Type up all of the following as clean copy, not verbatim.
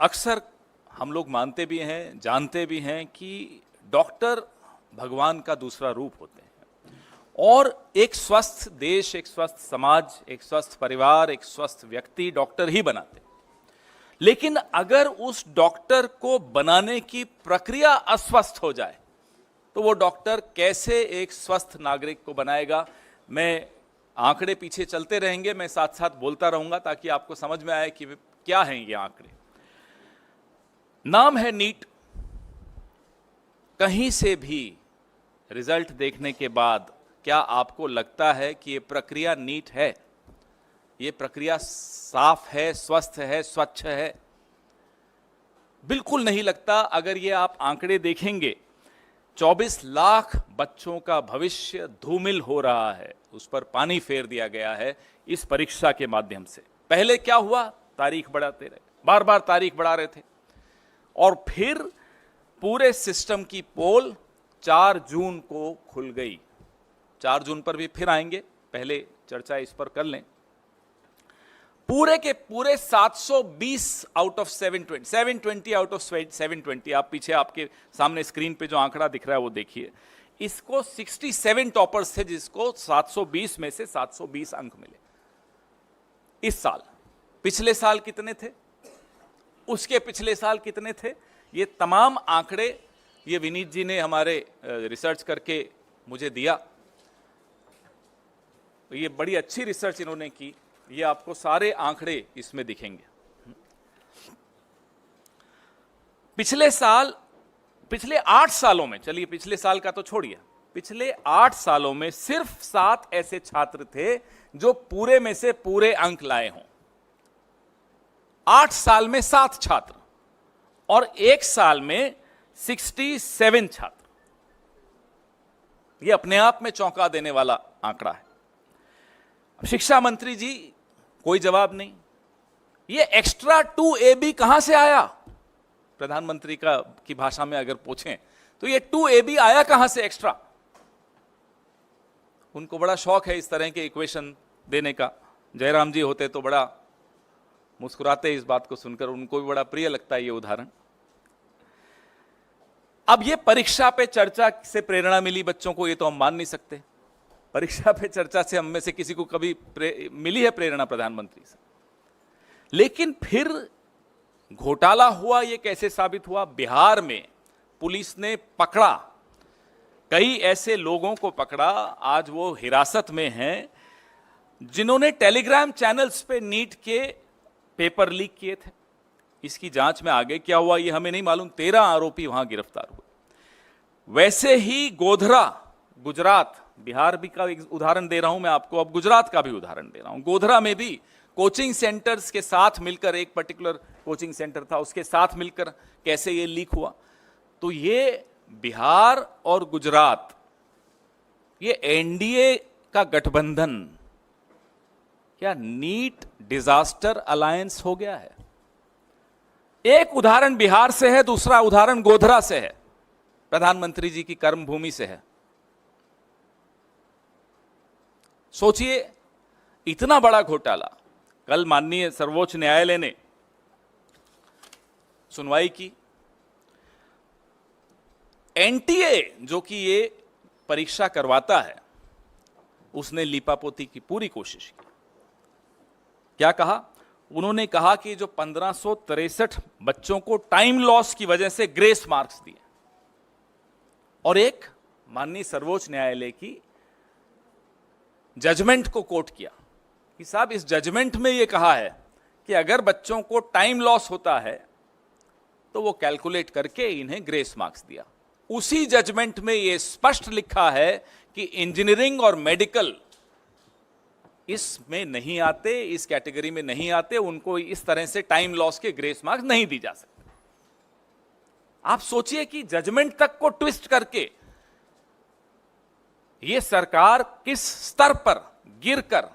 अक्सर हम लोग मानते भी हैं, जानते भी हैं कि डॉक्टर भगवान का दूसरा रूप होते हैं और एक स्वस्थ देश, एक स्वस्थ समाज, एक स्वस्थ परिवार, एक स्वस्थ व्यक्ति डॉक्टर ही बनाते हैं। लेकिन अगर उस डॉक्टर को बनाने की प्रक्रिया अस्वस्थ हो जाए तो वो डॉक्टर कैसे एक स्वस्थ नागरिक को बनाएगा? मैं आंकड़े पीछे चलते रहेंगे, मैं साथ साथ बोलता रहूंगा ताकि आपको समझ में आए कि क्या हैं ये आंकड़े। नाम है नीट। कहीं से भी रिजल्ट देखने के बाद क्या आपको लगता है कि ये प्रक्रिया नीट है, ये प्रक्रिया साफ है, स्वस्थ है, स्वच्छ है? बिल्कुल नहीं लगता। अगर ये आप आंकड़े देखेंगे, 24 लाख बच्चों का भविष्य धूमिल हो रहा है, उस पर पानी फेर दिया गया है इस परीक्षा के माध्यम से। पहले क्या हुआ? तारीख बढ़ाते रहे, बार बार तारीख बढ़ा रहे थे और फिर पूरे सिस्टम की पोल 4 जून को खुल गई। 4 जून पर भी फिर आएंगे, पहले चर्चा इस पर कर लें। पूरे के पूरे 720 आउट ऑफ 720 आउट ऑफ 720, आप पीछे आपके सामने स्क्रीन पे जो आंकड़ा दिख रहा है वो देखिए। इसको 67 टॉपर्स थे जिसको 720 में से 720 अंक मिले इस साल। पिछले साल कितने थे, उसके पिछले साल कितने थे? ये तमाम आंकड़े ये विनीत जी ने हमारे रिसर्च करके मुझे दिया। ये बड़ी अच्छी रिसर्च इन्होंने की, ये आपको सारे आंकड़े इसमें दिखेंगे। पिछले 8 सालों में, चलिए पिछले साल का तो छोड़िए, पिछले 8 सालों में सिर्फ 7 ऐसे छात्र थे जो पूरे में से पूरे अंक लाए हों। 8 साल में 7 छात्र और 1 साल में 67 छात्र। यह अपने आप में चौंका देने वाला आंकड़ा है। शिक्षा मंत्री जी कोई जवाब नहीं। ये एक्स्ट्रा 2AB कहां से आया? प्रधानमंत्री की भाषा में अगर पूछें तो ये 2AB आया कहां से एक्स्ट्रा? उनको बड़ा शौक है इस तरह के इक्वेशन देने का। जयराम जी होते तो बड़ा मुस्कुराते इस बात को सुनकर, उनको भी बड़ा प्रिय लगता है ये उदाहरण। अब ये परीक्षा पे चर्चा से प्रेरणा मिली बच्चों को, ये तो हम मान नहीं सकते। परीक्षा पे चर्चा से हम में से किसी को कभी मिली है प्रेरणा प्रधानमंत्री से? लेकिन फिर घोटाला हुआ। ये कैसे साबित हुआ? बिहार में पुलिस ने पकड़ा, कई ऐसे लोगों को पकड़ा, आज वो हिरासत में हैं, जिन्होंने टेलीग्राम चैनल्स पे नीट के पेपर लीक किए थे। इसकी जांच में आगे क्या हुआ ये हमें नहीं मालूम। 13 आरोपी वहां गिरफ्तार हुए। वैसे ही गोधरा, गुजरात, बिहार भी का एक उदाहरण दे रहा हूं मैं आपको, अब गुजरात का भी उदाहरण दे रहा हूं। गोधरा में भी कोचिंग सेंटर्स के साथ मिलकर, एक पर्टिकुलर कोचिंग सेंटर था, उसके साथ मिलकर कैसे ये लीक हुआ। तो ये बिहार और गुजरात, ये एनडीए का गठबंधन क्या नीट डिजास्टर अलायंस हो गया है? एक उदाहरण बिहार से है, दूसरा उदाहरण गोधरा से है, प्रधानमंत्री जी की कर्मभूमि से है। सोचिए, इतना बड़ा घोटाला। कल माननीय सर्वोच्च न्यायालय ने सुनवाई की। एनटीए जो कि ये परीक्षा करवाता है, उसने लीपापोती की पूरी कोशिश की। क्या कहा? उन्होंने कहा कि जो 1563 बच्चों को टाइम लॉस की वजह से ग्रेस मार्क्स दिए, और एक माननीय सर्वोच्च न्यायालय की जजमेंट को कोट किया कि साहब इस जजमेंट में यह कहा है कि अगर बच्चों को टाइम लॉस होता है तो वो कैलकुलेट करके इन्हें ग्रेस मार्क्स दिया। उसी जजमेंट में यह स्पष्ट लिखा है कि इंजीनियरिंग और मेडिकल इसमें नहीं आते, इस कैटेगरी में नहीं आते, उनको इस तरह से टाइम लॉस के ग्रेस मार्क्स नहीं दी जा सकते। आप सोचिए कि जजमेंट तक को ट्विस्ट करके यह सरकार किस स्तर पर गिरकर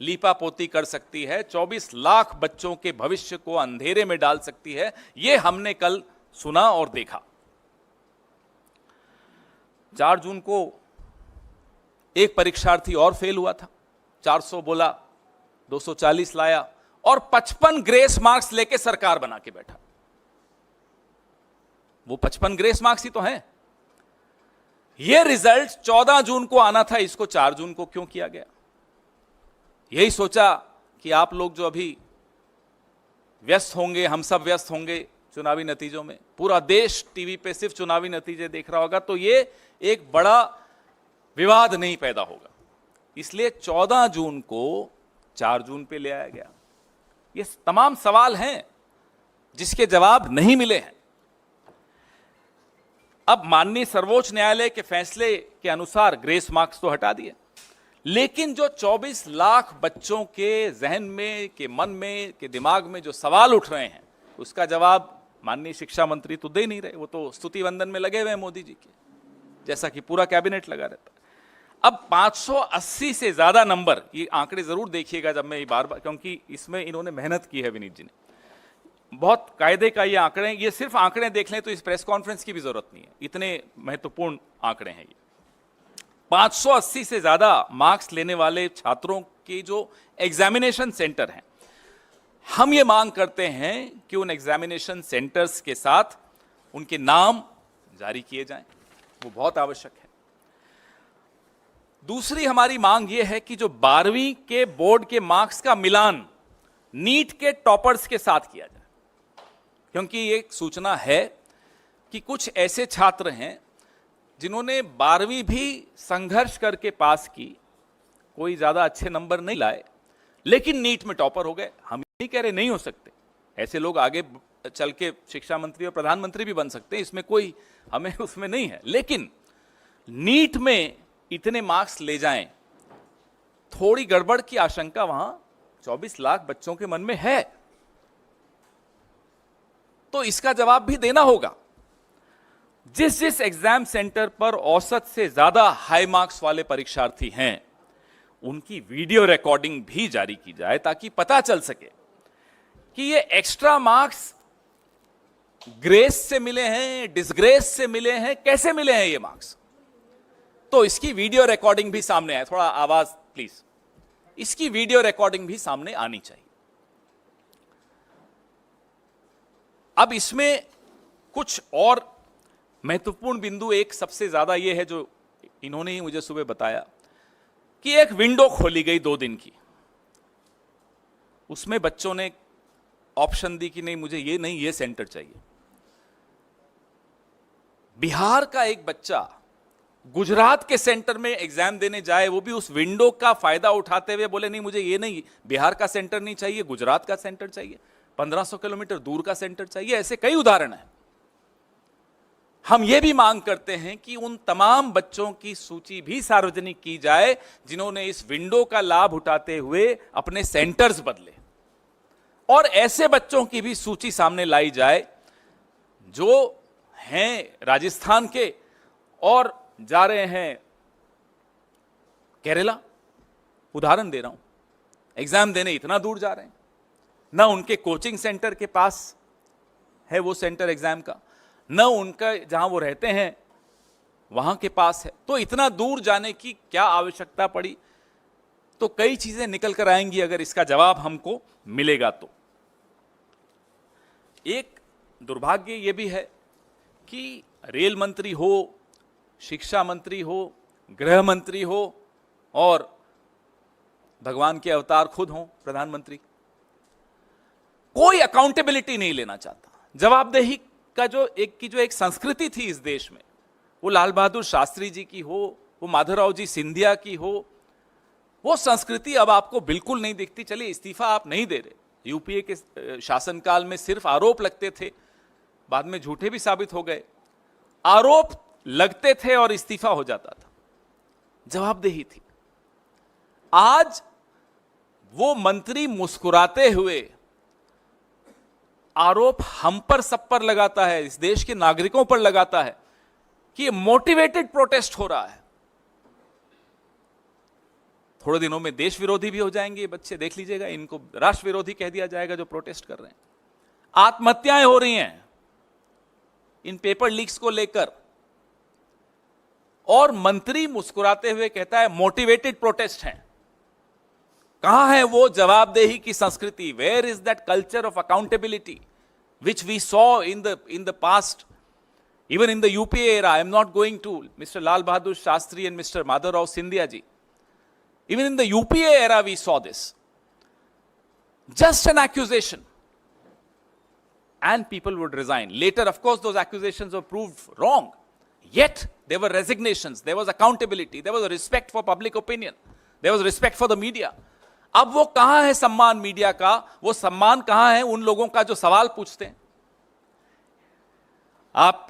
लीपापोती कर सकती है, 24 लाख बच्चों के भविष्य को अंधेरे में डाल सकती है। यह हमने कल सुना और देखा। 4 जून को एक परीक्षार्थी और फेल हुआ था, 400 बोला, 240 लाया और 55 ग्रेस मार्क्स लेके सरकार बना के बैठा। वो 55 ग्रेस मार्क्स ही तो हैं। ये रिजल्ट 14 जून को आना था, इसको 4 जून को क्यों किया गया? यही सोचा कि आप लोग जो अभी व्यस्त होंगे, हम सब व्यस्त होंगे चुनावी नतीजों में, पूरा देश टीवी पे सिर्फ चुनावी नतीजे देख रहा होगा, तो ये एक बड़ा विवाद नहीं पैदा होगा, इसलिए 14 जून को 4 जून पे ले आया गया। ये तमाम सवाल हैं जिसके जवाब नहीं मिले हैं। अब माननीय सर्वोच्च न्यायालय के फैसले के अनुसार ग्रेस मार्क्स तो हटा दिए, लेकिन जो 24 लाख बच्चों के जहन में, के मन में, के दिमाग में जो सवाल उठ रहे हैं, उसका जवाब माननीय शिक्षा मंत्री तो दे नहीं रहे। वो तो स्तुति वंदन में लगे हुए हैं मोदी जी के, जैसा कि पूरा कैबिनेट लगा रहता है। अब 580 से ज्यादा नंबर, ये आंकड़े जरूर देखिएगा जब मैं ये बार बार, क्योंकि इसमें इन्होंने मेहनत की है विनीत जी ने, बहुत कायदे का ये आंकड़े, ये सिर्फ आंकड़े देख लें तो इस प्रेस कॉन्फ्रेंस की भी जरूरत नहीं है, इतने महत्वपूर्ण आंकड़े हैं ये। 580 से ज्यादा मार्क्स लेने वाले छात्रों के जो एग्जामिनेशन सेंटर हैं, हम ये मांग करते हैं कि उन एग्जामिनेशन सेंटर्स के साथ उनके नाम जारी किए जाएं, वो बहुत आवश्यक है। दूसरी हमारी मांग ये है कि जो 12वीं के बोर्ड के मार्क्स का मिलान नीट के टॉपर्स के साथ किया जाए, क्योंकि एक सूचना है कि कुछ ऐसे छात्र हैं जिन्होंने 12वीं भी संघर्ष करके पास की, कोई ज्यादा अच्छे नंबर नहीं लाए, लेकिन नीट में टॉपर हो गए। हम नहीं कह रहे नहीं हो सकते, ऐसे लोग आगे चल के शिक्षा मंत्री और प्रधानमंत्री भी बन सकते हैं, इसमें कोई हमें उसमें नहीं है, लेकिन नीट में इतने मार्क्स ले जाएं, थोड़ी गड़बड़ की आशंका वहां 24 लाख बच्चों के मन में है, तो इसका जवाब भी देना होगा। जिस जिस एग्जाम सेंटर पर औसत से ज्यादा हाई मार्क्स वाले परीक्षार्थी हैं, उनकी वीडियो रिकॉर्डिंग भी जारी की जाए, ताकि पता चल सके कि ये एक्स्ट्रा मार्क्स ग्रेस से मिले हैं, डिसग्रेस से मिले हैं, कैसे मिले हैं ये मार्क्स। तो इसकी वीडियो रिकॉर्डिंग भी सामने आए, थोड़ा आवाज प्लीज, इसकी वीडियो रिकॉर्डिंग भी सामने आनी चाहिए। अब इसमें कुछ और महत्वपूर्ण बिंदु, एक सबसे ज्यादा यह है जो इन्होंने ही मुझे सुबह बताया कि एक विंडो खोली गई 2 दिन की, उसमें बच्चों ने ऑप्शन दी कि नहीं मुझे ये नहीं, ये सेंटर चाहिए। बिहार का एक बच्चा गुजरात के सेंटर में एग्जाम देने जाए, वो भी उस विंडो का फायदा उठाते हुए बोले नहीं मुझे ये नहीं, बिहार का सेंटर नहीं चाहिए, गुजरात का सेंटर चाहिए, 1500 किलोमीटर दूर का सेंटर चाहिए। ऐसे कई उदाहरण हैं। हम ये भी मांग करते हैं कि उन तमाम बच्चों की सूची भी सार्वजनिक की जाए जिन्होंने इस विंडो का लाभ उठाते हुए अपने सेंटर्स बदले, और ऐसे बच्चों की भी सूची सामने लाई जाए जो हैं राजस्थान के और जा रहे हैं केरला, उदाहरण दे रहा हूं, एग्जाम देने इतना दूर जा रहे हैं, ना उनके कोचिंग सेंटर के पास है वो सेंटर एग्जाम का, न उनका जहां वो रहते हैं वहां के पास है, तो इतना दूर जाने की क्या आवश्यकता पड़ी। तो कई चीजें निकल कर आएंगी अगर इसका जवाब हमको मिलेगा तो। एक दुर्भाग्य यह भी है कि रेल मंत्री हो, शिक्षा मंत्री हो, गृह मंत्री हो और भगवान के अवतार खुद हो प्रधानमंत्री, कोई अकाउंटेबिलिटी नहीं लेना चाहता। जवाबदेही का जो एक संस्कृति थी इस देश में, वो लाल बहादुर शास्त्री जी की हो, वो माधवराव जी सिंधिया की हो, वो संस्कृति अब आपको बिल्कुल नहीं दिखती। चलिए इस्तीफा आप नहीं दे रहे, यूपीए के शासनकाल में सिर्फ आरोप लगते थे, बाद में झूठे भी साबित हो गए, आरोप लगते थे और इस्तीफा हो जाता था, जवाबदेही थी। आज वो मंत्री मुस्कुराते हुए आरोप हम पर सब पर लगाता है, इस देश के नागरिकों पर लगाता है कि मोटिवेटेड प्रोटेस्ट हो रहा है। थोड़े दिनों में देश विरोधी भी हो जाएंगे ये बच्चे, देख लीजिएगा, इनको राष्ट्र विरोधी कह दिया जाएगा जो प्रोटेस्ट कर रहे हैं। आत्महत्याएं हो रही हैं इन पेपर लीक्स को लेकर, और मंत्री मुस्कुराते हुए कहता है मोटिवेटेड प्रोटेस्ट हैं। कहां है वो जवाबदेही की संस्कृति? Where is that culture of accountability which we saw in the past Even in the UPA era, I am not going to Mr. Lal Bahadur Shastri and Mr. Madhavrao Sindhya ji. Even in the UPA era, we saw this. Just an accusation. And people would resign. Later, of course, those accusations were proved wrong. Yet, there were resignations, there was accountability, there was a respect for public opinion, there was respect for the media. अब वो कहां है सम्मान media का, वो सम्मान कहां है उन लोगों का जो सवाल पूछते हैं? आप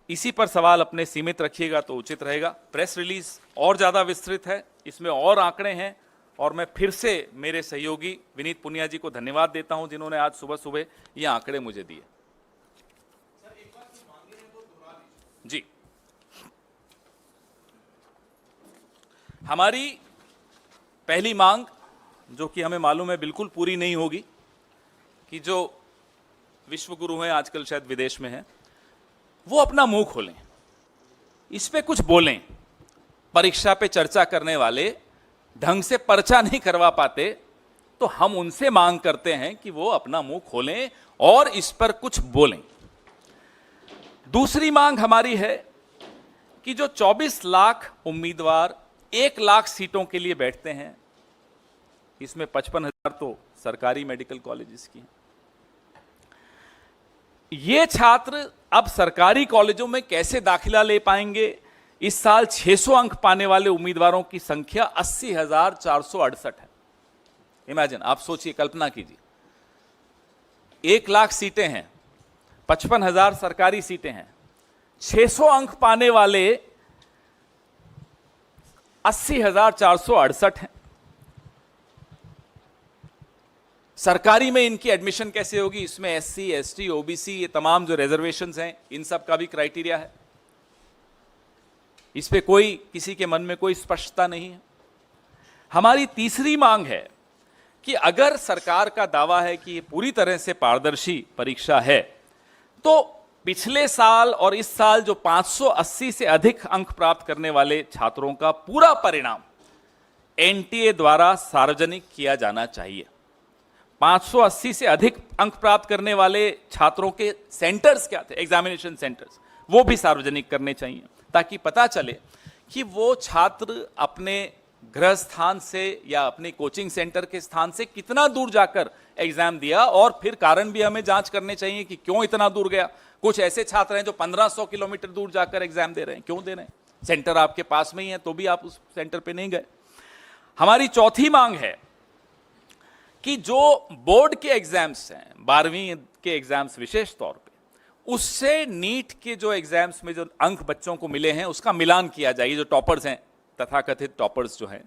इसी पर सवाल अपने सीमित रखिएगा तो उचित रहेगा। प्रेस रिलीज और ज्यादा विस्तृत है, इसमें और आंकड़े हैं, और मैं फिर से मेरे सहयोगी विनीत पुनिया जी को धन्यवाद देता हूं जिन्होंने आज सुबह सुबह ये आंकड़े मुझे दिए। जी, हमारी पहली मांग, जो कि हमें मालूम है बिल्कुल पूरी नहीं होगी, कि जो विश्व गुरु हैं आजकल शायद विदेश में हैं, वो अपना मुंह खोलें, इस पे कुछ बोलें। परीक्षा पे चर्चा करने वाले ढंग से पर्चा नहीं करवा पाते, तो हम उनसे मांग करते हैं कि वो अपना मुंह खोलें और इस पर कुछ बोलें। दूसरी मांग हमारी है कि जो 24 लाख उम्मीदवार 1 लाख सीटों के लिए बैठते हैं, इसमें 55,000 तो सरकारी मेडिकल कॉलेजेस की हैं। ये छात्र अब सरकारी कॉलेजों में कैसे दाखिला ले पाएंगे? इस साल 600 अंक पाने वाले उम्मीदवारों की संख्या 80,468 है। इमेजिन, आप सोचिए, कल्पना कीजिए, 1 लाख सीटें हैं, 55,000 सरकारी सीटें हैं, 600 अंक पाने वाले 80,468 हैं। सरकारी में इनकी एडमिशन कैसे होगी? इसमें SC, ST, OBC, ये तमाम जो रिजर्वेशंस हैं, इन सब का भी क्राइटेरिया है। इस पे कोई, किसी के मन में कोई स्पष्टता नहीं है। हमारी तीसरी मांग है कि अगर सरकार का दावा है कि ये पूरी तरह से पारदर्शी परीक्षा है, तो पिछले साल और इस साल जो 580 से अधिक अंक प्राप्त करने वाले छात्रों का पूरा परिणाम NTA द्वारा सार्वजनिक किया जाना चाहिए। 580 से अधिक अंक प्राप्त करने वाले छात्रों के सेंटर्स क्या थे, एग्जामिनेशन सेंटर्स, वो भी सार्वजनिक करने चाहिए, ताकि पता चले कि वो छात्र अपने गृह स्थान से या अपने कोचिंग सेंटर के स्थान से कितना दूर जाकर एग्जाम दिया, और फिर कारण भी हमें जांच करने चाहिए कि क्यों इतना दूर गया। कुछ ऐसे छात्र हैं जो 1500 किलोमीटर दूर जाकर एग्जाम दे रहे हैं, क्यों दे रहे हैं? सेंटर आपके पास में ही है तो भी आप उस सेंटर पे नहीं गए। हमारी चौथी मांग है कि जो बोर्ड के एग्जाम्स हैं, 12वीं के एग्जाम्स विशेष तौर पे, उससे नीट के जो एग्जाम्स में जो अंक बच्चों को मिले हैं उसका मिलान किया जाए। जो टॉपर्स हैं, तथाकथित टॉपर्स जो हैं,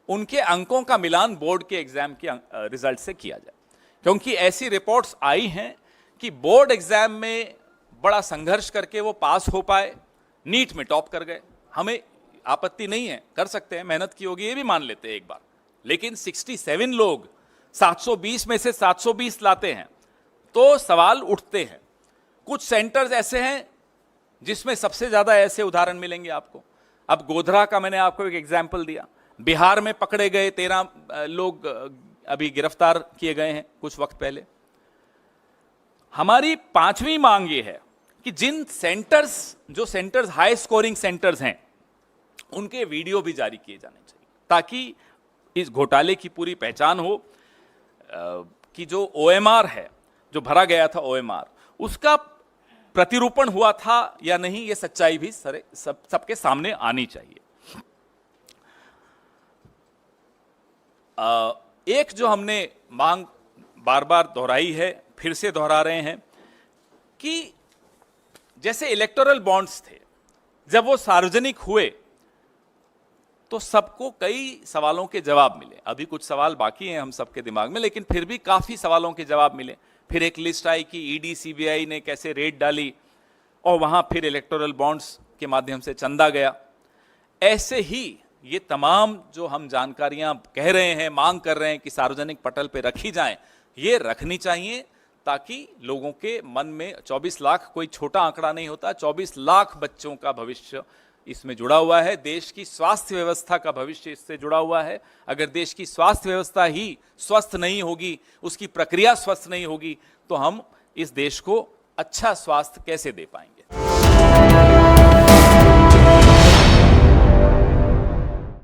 उनके अंकों का मिलान बोर्ड के एग्जाम के रिजल्ट से किया जाए। क्योंकि ऐसी रिपोर्ट्स आई हैं कि बोर्ड एग्जाम में बड़ा संघर्ष करके वो पास हो पाए, नीट में टॉप कर गए। हमें आपत्ति नहीं है, कर सकते हैं, मेहनत की होगी, ये भी मान लेते हैं एक बार, लेकिन 67 लोग 720 में से 720 लाते हैं तो सवाल उठते हैं। कुछ सेंटर्स ऐसे हैं जिसमें सबसे ज्यादा ऐसे उदाहरण मिलेंगे आपको। अब गोधरा का मैंने आपको एक एग्जाम्पल दिया, बिहार में पकड़े गए 13 लोग अभी गिरफ्तार किए गए हैं कुछ वक्त पहले। हमारी पांचवी मांग ये है कि जिन सेंटर्स, जो सेंटर्स हाई स्कोरिंग सेंटर्स हैं, उनके वीडियो भी जारी किए जाने चाहिए, ताकि इस घोटाले की पूरी पहचान हो कि जो OMR है, जो भरा गया था OMR, उसका प्रतिरूपण हुआ था या नहीं, ये सच्चाई भी सबके सामने आनी चाहिए। एक जो हमने मांग बार बार दोहराई है, फिर से दोहरा रहे हैं, कि जैसे इलेक्टोरल बॉन्ड्स थे, जब वो सार्वजनिक हुए तो सबको कई सवालों के जवाब मिले। अभी कुछ सवाल बाकी हैं हम सबके दिमाग में, लेकिन फिर भी काफी सवालों के जवाब मिले। फिर एक लिस्ट आई कि ED CBI ने कैसे रेड डाली, और वहां फिर इलेक्टोरल बॉन्ड्स के माध्यम से चंदा गया। ऐसे ही ये तमाम जो हम जानकारियां कह रहे हैं, मांग कर रहे हैं कि सार्वजनिक पटल पे रखी जाएं, ये रखनी चाहिए, ताकि लोगों के मन में 24 लाख कोई छोटा आंकड़ा नहीं होता। 24 लाख बच्चों का भविष्य इसमें जुड़ा हुआ है, देश की स्वास्थ्य व्यवस्था का भविष्य इससे जुड़ा हुआ है। अगर देश की स्वास्थ्य व्यवस्था ही स्वस्थ नहीं होगी, उसकी प्रक्रिया स्वस्थ नहीं होगी, तो हम इस देश को अच्छा स्वास्थ्य कैसे दे पाएंगे?